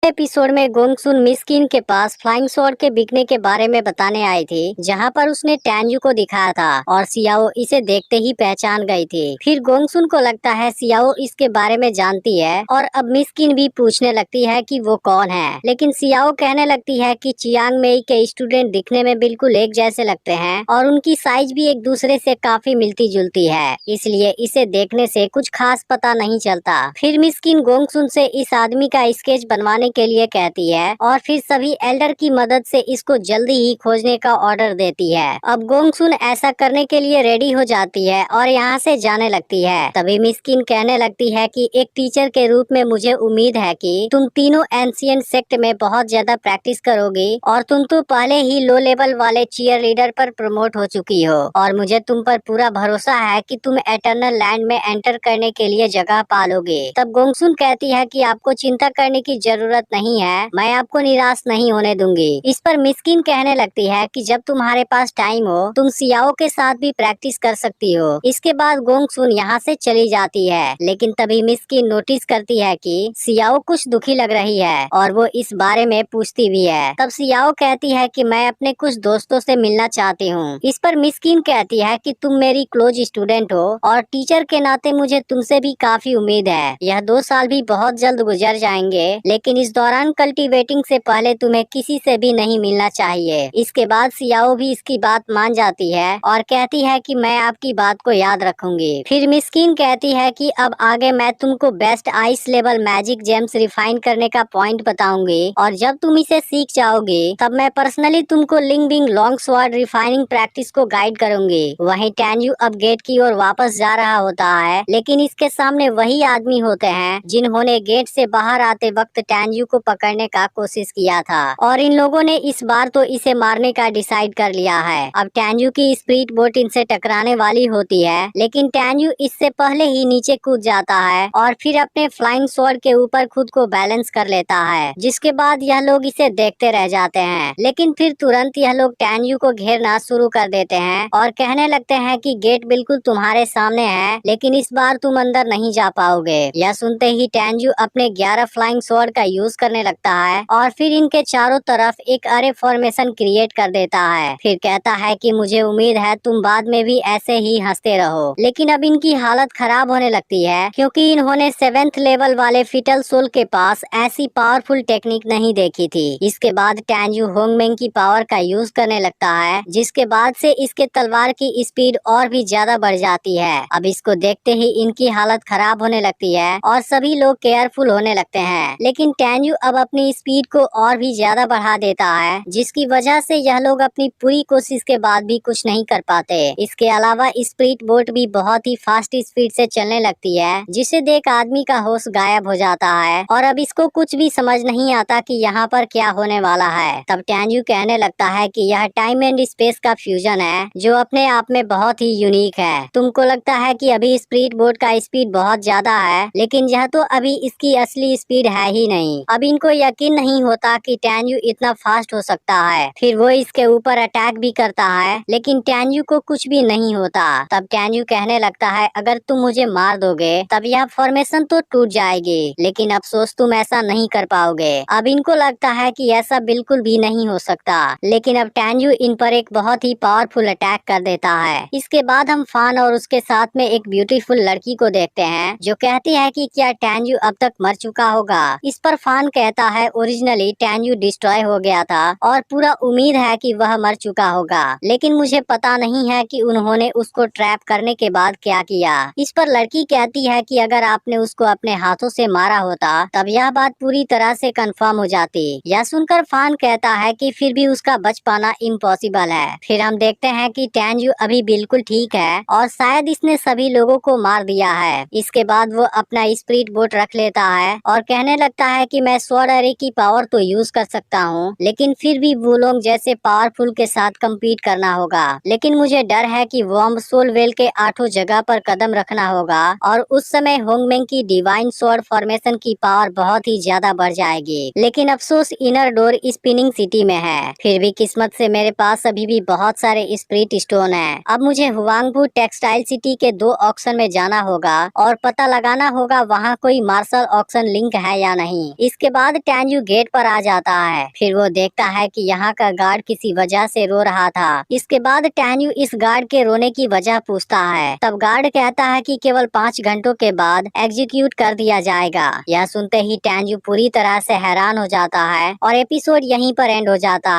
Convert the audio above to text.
Episode में गोंगसुन मिस्किन के पास flying sword के बिकने के बारे में बताने आई थी, जहां पर उसने टैन्यू को दिखाया था और सियाओ इसे देखते ही पहचान गई थी। फिर गोंगसुन को लगता है सियाओ इसके बारे में जानती है और अब मिस्किन भी पूछने लगती है कि वो कौन है, लेकिन सियाओ कहने लगती है कि चियांग मेई के स्टूडेंट दिखने में बिल्कुल एक जैसे लगते हैं और उनकी साइज भी एक दूसरे से काफी मिलती जुलती है, इसलिए इसे देखने से कुछ खास पता नहीं चलता। फिर मिस्किन गोंगसुन से इस आदमी का स्केच बनवाने के लिए कहती है और फिर सभी एल्डर की मदद से इसको जल्दी ही खोजने का ऑर्डर देती है। अब गोंगसुन ऐसा करने के लिए रेडी हो जाती है और यहाँ से जाने लगती है। तभी मिस्किन कहने लगती है कि एक टीचर के रूप में मुझे उम्मीद है कि तुम तीनों एंशिएंट सेक्ट में बहुत ज्यादा प्रैक्टिस करोगी और तुम तो पहले ही लो लेवल वाले चीयर लीडर पर प्रमोट हो चुकी हो और मुझे तुम पर पूरा भरोसा है कि तुम एटर्नल लैंड में एंटर करने के लिए जगह पालोगे। तब गोंगसुन कहती है कि आपको चिंता करने की जरूरत नहीं है, मैं आपको निराश नहीं होने दूंगी। इस पर मिस्किन कहने लगती है कि जब तुम्हारे पास टाइम हो तुम सियाओ के साथ भी प्रैक्टिस कर सकती हो। इसके बाद गोंगसुन यहाँ से चली जाती है, लेकिन तभी मिस्किन नोटिस करती है कि सियाओ कुछ दुखी लग रही है और वो इस बारे में पूछती भी है। तब सियाओ कहती है कि मैं अपने कुछ दोस्तों से मिलना चाहती हूँ। इस पर मिस्किन कहती है कि तुम मेरी क्लोज स्टूडेंट हो और टीचर के नाते मुझे तुमसे भी काफी उम्मीद है। यह 2 साल भी बहुत जल्द गुजर जाएंगे, लेकिन इस दौरान कल्टीवेटिंग से पहले तुम्हें किसी से भी नहीं मिलना चाहिए। इसके बाद सियाओ भी इसकी बात मान जाती है और कहती है कि मैं आपकी बात को याद रखूंगी। फिर मिस्किन कहती है कि अब आगे मैं तुमको best ice level magic James refine करने का पॉइंट बताऊंगी और जब तुम इसे सीख जाओगे तब मैं पर्सनली तुमको Ling Bing long sword refining practice को गाइड करूंगी। वहीं टैन्यू अब गेट की ओर वापस जा रहा होता है, लेकिन इसके सामने वही आदमी होते हैं जिन्होंने गेट से बाहर आते वक्त टैन्यू को पकड़ने का कोशिश किया था और इन लोगों ने इस बार तो इसे मारने का डिसाइड कर लिया है। अब टैन्यू की स्पिरिट बोट इनसे टकराने वाली होती है, लेकिन टैन्यू इससे पहले ही नीचे कूद जाता है और फिर अपने फ्लाइंग स्वॉर्ड के ऊपर खुद को बैलेंस कर लेता है, जिसके बाद यह लोग इसे देखते रह जाते हैं। लेकिन फिर तुरंत यह लोग टैन्यू को घेरना शुरू कर देते हैं और कहने लगते हैं कि गेट बिल्कुल तुम्हारे सामने है, लेकिन इस बार तुम अंदर नहीं जा पाओगे। यह सुनते ही टैन्यू अपने 11 फ्लाइंग स्वॉर्ड का यूज करने लगता है और फिर इनके चारों तरफ एक अरे फॉर्मेशन क्रिएट कर देता है। फिर कहता है कि मुझे उम्मीद है तुम बाद में भी ऐसे ही हंसते रहो। लेकिन अब इनकी हालत खराब होने लगती है क्योंकि इन्होंने 7th लेवल वाले फिटल सोल के पास ऐसी पावरफुल टेक्निक नहीं देखी थी। इसके बाद टैन्यू होंगमेंग की पावर का यूज करने लगता है, जिसके बाद से इसके तलवार की स्पीड और भी ज्यादा बढ़ जाती है। अब इसको देखते ही इनकी हालत खराब होने लगती है और सभी लोग केयरफुल होने लगते हैं। लेकिन टैन्यू अब अपनी स्पीड को और भी ज्यादा बढ़ा देता है, जिसकी वजह से यह लोग अपनी पूरी कोशिश के बाद भी कुछ नहीं कर पाते। इसके अलावा स्पिरिट बोट भी बहुत ही फास्ट स्पीड से चलने लगती है, जिसे देख आदमी का होश गायब हो जाता है और अब इसको कुछ भी समझ नहीं आता कि यहाँ पर क्या होने वाला है। तब टैन्यू कहने लगता है कि यह टाइम एंड स्पेस का फ्यूजन है, जो अपने आप में बहुत ही यूनिक है। तुमको लगता है कि अभी स्पिरिट बोट का स्पीड बहुत ज्यादा है, लेकिन यह तो अभी इसकी असली स्पीड है ही नहीं। अब इनको यकीन नहीं होता कि टैन्यू इतना फास्ट हो सकता है। फिर वो इसके ऊपर अटैक भी करता है, लेकिन टैन्यू को कुछ भी नहीं होता। तब टैन्यू कहने लगता है अगर तुम मुझे मार दोगे तब यह फॉर्मेशन तो टूट जाएगी, लेकिन अफसोस तुम ऐसा नहीं कर पाओगे। अब इनको लगता है कि ऐसा बिल्कुल भी नहीं हो सकता, लेकिन अब टैन्यू इन पर एक बहुत ही पावरफुल अटैक कर देता है। इसके बाद हम फान और उसके साथ में एक ब्यूटीफुल लड़की को देखते हैं जो कहती है कि क्या टैन्यू अब तक मर चुका होगा। इस पर फान कहता है ओरिजिनली टैन्यू डिस्ट्रॉय हो गया था और पूरा उम्मीद है कि वह मर चुका होगा, लेकिन मुझे पता नहीं है कि उन्होंने उसको ट्रैप करने के बाद क्या किया। इस पर लड़की कहती है कि अगर आपने उसको अपने हाथों से मारा होता तब यह बात पूरी तरह से कंफर्म हो जाती। यह सुनकर फान कहता है कि फिर भी उसका बच पाना इम्पॉसिबल है। फिर हम देखते हैं कि टैन्यू अभी बिल्कुल ठीक है और शायद इसने सभी लोगों को मार दिया है। इसके बाद वो अपना स्पिरिट बोट रख लेता है और कहने लगता है कि मैं स्वॉर्ड अरे की पावर तो यूज कर सकता हूँ, लेकिन फिर भी वो लोग जैसे पावरफुल के साथ कम्पीट करना होगा। लेकिन मुझे डर है कि वॉर्म सोल वेल के 8 जगह पर कदम रखना होगा और उस समय होंगमेंग की डिवाइन स्वॉर्ड फॉर्मेशन की पावर बहुत ही ज्यादा बढ़ जाएगी। लेकिन अफसोस इनर डोर स्पिनिंग सिटी में है। फिर भी किस्मत से मेरे पास अभी भी बहुत सारे स्पिरिट स्टोन है। अब मुझे हुआंगबू टेक्सटाइल सिटी के 2 ऑक्शन में जाना होगा और पता लगाना होगा वहाँ कोई मार्शल ऑक्शन लिंक है या नहीं। इसके बाद टैन्यू गेट पर आ जाता है। फिर वो देखता है कि यहाँ का गार्ड किसी वजह से रो रहा था। इसके बाद टैन्यू इस गार्ड के रोने की वजह पूछता है। तब गार्ड कहता है कि केवल 5 घंटों के बाद एग्जीक्यूट कर दिया जाएगा। यह सुनते ही टैन्यू पूरी तरह से हैरान हो जाता है और एपिसोड यहीं पर एंड हो जाता है।